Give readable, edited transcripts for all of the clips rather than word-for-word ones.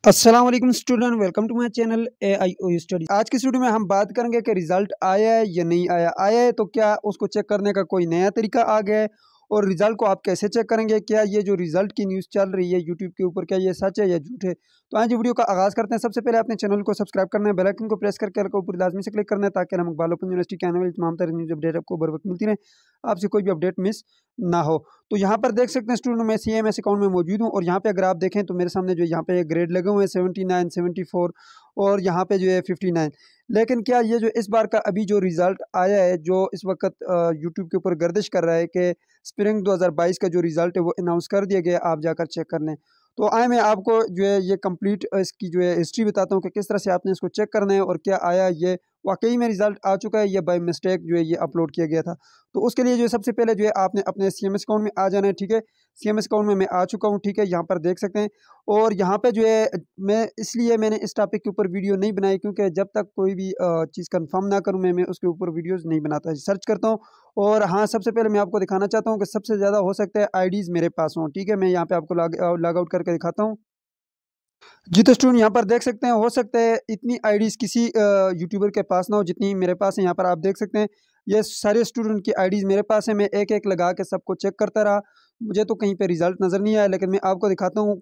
अस्सलाम वालेकुम student, welcome to my channel AIOU study. आज की वीडियो में हम बात करेंगे कि रिजल्ट आया है या नहीं आया। आया है तो क्या उसको चेक करने का कोई नया तरीका आ गया है, और रिजल्ट को आप कैसे चेक करेंगे। क्या ये जो रिजल्ट की न्यूज़ चल रही है यूट्यूब के ऊपर, क्या ये सच है या झूठ है। तो आज वीडियो का आगाज़ करते हैं। सबसे पहले अपने चैनल को सब्सक्राइब करना है, बेल आइकन को प्रेस करके ऊपर लाजमी से क्लिक करना है, ताकि हम इकबाल ओपन यूनिवर्सिटी के आने वाली तमाम तरह न्यूज़ अपडेट आपको बर वक्त मिलती रहे, आपसे कोई भी अपडेट मिस ना हो। तो यहाँ पर देख सकते हैं स्टूडेंट, मैं CMS अकाउंट में मौजूद हूँ, और यहाँ पे अगर आप देखें तो मेरे सामने जो यहाँ पे ग्रेड लगे हुए हैं 79, 74 और यहाँ पे जो है 59। लेकिन क्या ये जो इस बार का अभी जो रिज़ल्ट आया है, जो इस वक्त यूट्यूब के ऊपर गर्दिश कर रहा है कि स्प्रिंग 2022 का जो रिज़ल्ट है वो अनाउंस कर दिया गया है, आप जाकर चेक कर लें। तो आए मैं आपको जो है ये कंप्लीट इसकी जो है हिस्ट्री बताता हूँ कि किस तरह से आपने इसको चेक करना है, और क्या आया ये वाकई में रिज़ल्ट आ चुका है या बाय मिस्टेक जो है ये अपलोड किया गया था। तो उसके लिए जो है सबसे पहले जो है आपने अपने CMS अकाउंट में आ जाना है। ठीक है, CMS अकाउंट में मैं आ चुका हूँ। ठीक है, यहाँ पर देख सकते हैं। और यहाँ पे जो है मैंने इस टॉपिक के ऊपर वीडियो नहीं बनाई, क्योंकि जब तक कोई भी चीज़ कंफर्म ना करूँ मैं उसके ऊपर वीडियोज़ नहीं बनाता, सर्च करता हूँ। और हाँ, सबसे पहले मैं आपको दिखाना चाहता हूँ कि सबसे ज़्यादा हो सकता है आईडीज़ मेरे पास हों। ठीक है, मैं यहाँ पे आपको लॉग आउट करके दिखाता हूँ। जी, तो स्टूडेंट यहाँ पर देख सकते हैं, हो सकता है इतनी आईडीज़ किसी यूट्यूबर के पास ना हो जितनी मेरे पास है। यहाँ पर आप देख सकते हैं, ये सारे स्टूडेंट की आईडीज़ मेरे पास है। मैं एक-एक लगा के सबको चेक करता रहा, मुझे तो कहीं पे रिज़ल्ट नज़र नहीं आया। लेकिन मैं आपको दिखाता हूँ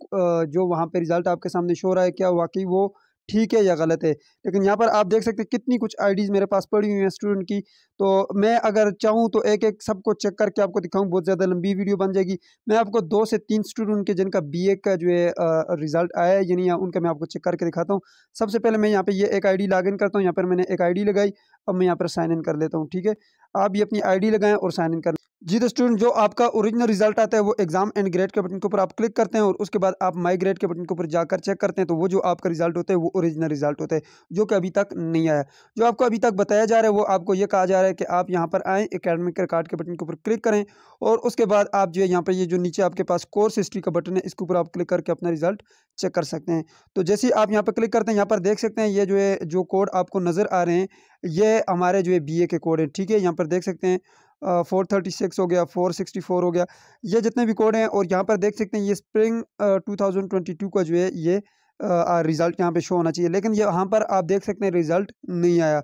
जो वहाँ पे रिज़ल्ट आपके सामने शो हो रहा है, क्या वाक़ई वो ठीक है या गलत है। लेकिन यहाँ पर आप देख सकते हैं कितनी कुछ आईडीज़ मेरे पास पड़ी हुई हैं स्टूडेंट की। तो मैं अगर चाहूँ तो एक-एक सबको चेक करके आपको दिखाऊँ, बहुत ज़्यादा लंबी वीडियो बन जाएगी। मैं आपको 2 से 3 स्टूडेंट के जिनका BA का जो है रिज़ल्ट आया है या नहीं आया, उनका मैं आपको चेक करके दिखाता हूँ। सबसे पहले मैं यहाँ पे ये एक आईडी लॉगिन करता हूँ। यहाँ पर मैंने एक आईडी लगाई, अब मैं यहाँ पर साइन इन कर लेता हूँ। ठीक है, आप भी अपनी आईडी लगाएँ और साइन इन कर। जी, तो स्टूडेंट जो आपका ओरिजिनल रिज़ल्ट आता है वो एग्ज़ाम एंड ग्रेड के बटन के ऊपर आप क्लिक करते हैं, और उसके बाद आप माय ग्रेड के बटन के ऊपर जाकर चेक करते हैं। तो वो जो आपका रिज़ल्ट होता है वो ओरिजिनल रिज़ल्ट होता है, जो कि अभी तक नहीं आया। जो आपको अभी तक बताया जा रहा है वो आपको ये कहा जा रहा है कि आप यहाँ पर आएँ, एकेडमिक रिकॉर्ड के बटन के ऊपर क्लिक करें, और उसके बाद आप जो है यहाँ पे ये जो नीचे आपके पास कोर्स हिस्ट्री का बटन है, इसके ऊपर आप क्लिक करके अपना रिज़ल्ट चेक कर सकते हैं। तो जैसे ही आप यहाँ पे क्लिक करते हैं, यहाँ पर देख सकते हैं ये जो है जो कोड आपको नज़र आ रहे हैं, ये हमारे जो है BA के कोड हैं। ठीक है, यहाँ पर देख सकते हैं 436 हो गया, 464 हो गया, ये जितने भी कोड हैं। और यहाँ पर देख सकते हैं ये स्प्रिंग 2022 का जो है ये रिज़ल्ट यहाँ पे शो होना चाहिए, लेकिन यहाँ पर आप देख सकते हैं रिज़ल्ट नहीं आया।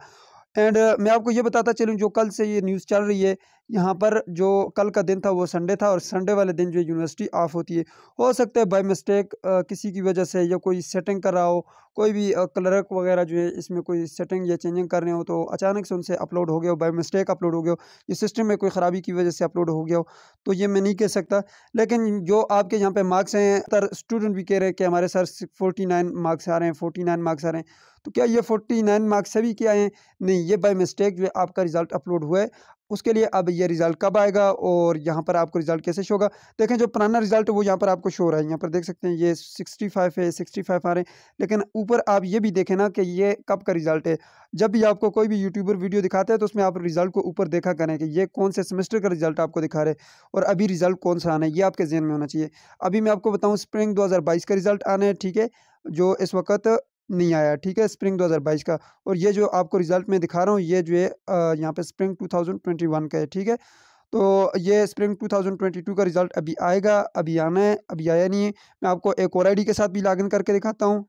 एंड मैं आपको ये बताता चलूँ, जो कल से ये न्यूज़ चल रही है, यहाँ पर जो कल का दिन था वो संडे था, और संडे वाले दिन जो यूनिवर्सिटी ऑफ होती है। हो सकता है बाय मिस्टेक किसी की वजह से, या कोई सेटिंग कर रहा हो, कोई भी क्लर्क वगैरह जो है इसमें कोई सेटिंग या चेंजिंग कर रहे हो, तो अचानक से उनसे अपलोड हो गया हो, बाय मिस्टेक अपलोड हो गया हो, ये सिस्टम में कोई ख़राबी की वजह से अपलोड हो गया हो, तो ये मैं नहीं कह सकता। लेकिन जो आपके यहाँ पे मार्क्स हैं, तर स्टूडेंट भी कह रहे हैं कि हमारे सर 49 मार्क्स आ रहे हैं, 49 मार्क्स आ रहे हैं। तो क्या ये 49 मार्क्स सभी के आए हैं? नहीं, ये बाय मिस्टेक जो है आपका रिज़ल्ट अपलोड हुआ है। उसके लिए अब ये रिज़ल्ट कब आएगा, और यहाँ पर आपको रिज़ल्ट कैसे शो होगा? देखें, जो पुराना रिज़ल्ट है वो यहाँ पर आपको शो हो रहा है। यहाँ पर देख सकते हैं ये 65 है, 65 आ रहे हैं। लेकिन ऊपर आप ये भी देखें ना कि ये कब का रिज़ल्ट है। जब भी आपको कोई भी यूट्यूबर वीडियो दिखाता है तो उसमें आप रिज़ल्ट को ऊपर देखा करें कि ये कौन से सेमेस्टर का रिज़ल्ट आपको दिखा रहे हैं, और अभी रिज़ल्ट कौन-सा आना है, ये आपके ज़हन में होना चाहिए। अभी मैं आपको बताऊँ, स्प्रिंग 2022 का रिज़ल्ट आना है। ठीक है, जो इस वक़्त नहीं आया। ठीक है, स्प्रिंग 2022 का। और ये जो आपको रिज़ल्ट मैं दिखा रहा हूँ, ये जो है यहाँ पे स्प्रिंग 2021 का है। ठीक है, तो ये स्प्रिंग 2022 का रिज़ल्ट अभी आएगा, अभी आना है, अभी आया नहीं है। मैं आपको एक और आईडी के साथ भी लॉगिन करके दिखाता हूँ।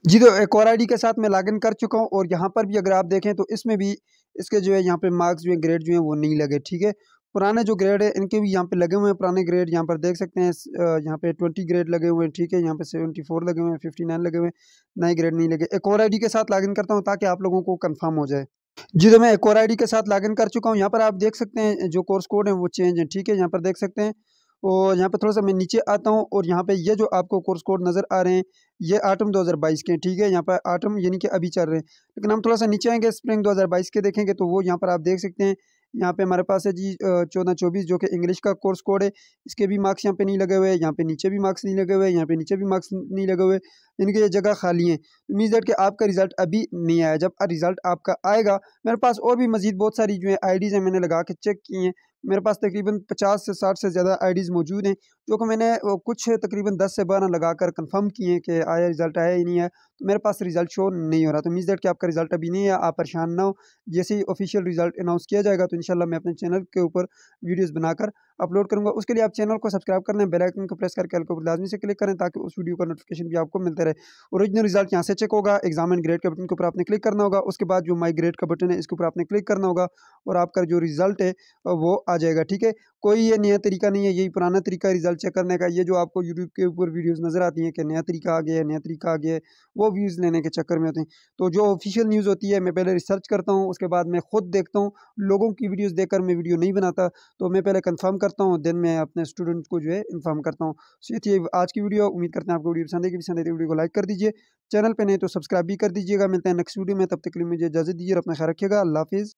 जी, तो एक और आईडी के साथ मैं लॉगिन कर चुका हूँ, और यहाँ पर भी अगर आप देखें तो इसमें भी इसके जो है यहाँ पे मार्क्स जो है, ग्रेड जो है वो नहीं लगे। ठीक है, पुराने जो ग्रेड है इनके भी यहाँ पे लगे हुए हैं, पुराने ग्रेड यहाँ पर देख सकते हैं। यहाँ पे 20 ग्रेड लगे हुए हैं। ठीक है, यहाँ पे 74 लगे हुए हैं, 59 लगे हुए हैं, नए ग्रेड नहीं लगे। एक और आईडी के साथ लॉगिन करता हूँ ताकि आप लोगों को कंफर्म हो जाए। जी, तो मैं एक और आईडी के साथ लॉगिन कर चुका हूँ। यहाँ पर आप देख सकते हैं जो कोर्स कोड है वो चेंज है। ठीक है, यहाँ पर देख सकते हैं। और यहाँ पे थोड़ा-सा मैं नीचे आता हूँ, और यहाँ पे ये जो आपको कोर्स कोड नज़र आ रहे हैं, ये ऑटम 2022 के हैं। ठीक है, यहाँ पर ऑटम यानी कि अभी चल रहे हैं। लेकिन हम थोड़ा-सा नीचे आएँगे, स्प्रिंग 2022 के देखेंगे तो वो यहाँ पर आप देख सकते हैं। यहाँ पे हमारे पास है जी 14-24, जो कि इंग्लिश का कोर्स कोड है। इसके भी मार्क्स यहाँ पे नहीं लगे हुए हैं, यहाँ पे नीचे भी मार्क्स नहीं लगे हुए हैं, यहाँ पे नीचे भी मार्क्स नहीं लगे हुए, यानी कि ये जगह खाली है। मीन्स दैट कि आपका रिज़ल्ट अभी नहीं आया। जब रिज़ल्ट आपका आएगा, मेरे पास और भी मज़ीद बहुत सारी जो है आईडीज़ हैं, मैंने लगा के चेक की हैं। मेरे पास तकरीबन 50 से 60 से ज़्यादा आईडीज़ मौजूद हैं, जो कि मैंने कुछ तकरीबन 10 से 12 लगाकर कंफर्म किए हैं कि आया रिज़ल्ट आया ही नहीं है। तो मेरे पास रिज़ल्ट शो नहीं हो रहा, तो मीन्स दैट कि आपका रिज़ल्ट अभी नहीं है, आप परेशान ना हो। जैसे ही ऑफिशियल रिज़ल्ट अनाउंस किया जाएगा तो इंशाल्लाह मैं अपने चैनल के ऊपर वीडियोज़ बनाकर अपलोड करूँगा। उसके लिए आप चैनल को सब्सक्राइब कर लें, बेल आइकन को प्रेस करके ऑल के ऊपर लाज़मी से क्लिक करें ताकि उस वीडियो का नोटिफिकेशन भी आपको मिलता रहे। ओरिजिनल रिज़ल्ट यहाँ से चेक होगा, एग्ज़ाम एंड ग्रेड के बटन के ऊपर आपने क्लिक करना होगा। उसके बाद जो माई ग्रेड का बटन है इसके ऊपर आपने क्लिक करना होगा और आपका जो रिज़ल्ट है वो आ जाएगा, ठीक है। कोई ये नया तरीका नहीं है, यही पुराना तरीका है रिज़ल्ट चेक करने का। ये जो आपको यूट्यूब के ऊपर वीडियोज़ नज़र आती हैं कि नया तरीका आ गया है, नया तरीका आ गया है, वो व्यूज़ लेने के चक्कर में होते हैं। तो जो ऑफिशियल न्यूज़ होती है मैं पहले रिसर्च करता हूँ, उसके बाद मैं खुद देखता हूँ। लोगों की वीडियोज़ देखकर मैं वीडियो नहीं बनाता, तो मैं पहले कन्फर्म करता हूँ, देन मैं अपने स्टूडेंट को जो है इन्फॉर्म करता हूँ। सो ये थी आज की वीडियो। उम्मीद करते हैं आपको वीडियो पसंद आएगी। पसंद आई तो वीडियो को लाइक कर दीजिए, चैनल पे नहीं तो सब्सक्राइब भी कर दीजिएगा। मिलते हैं नेक्स्ट वीडियो में, तब तक के लिए मुझे इजाज़त दीजिए और अपना ख्याल रखिएगा। अल्लाह हाफ़िज़।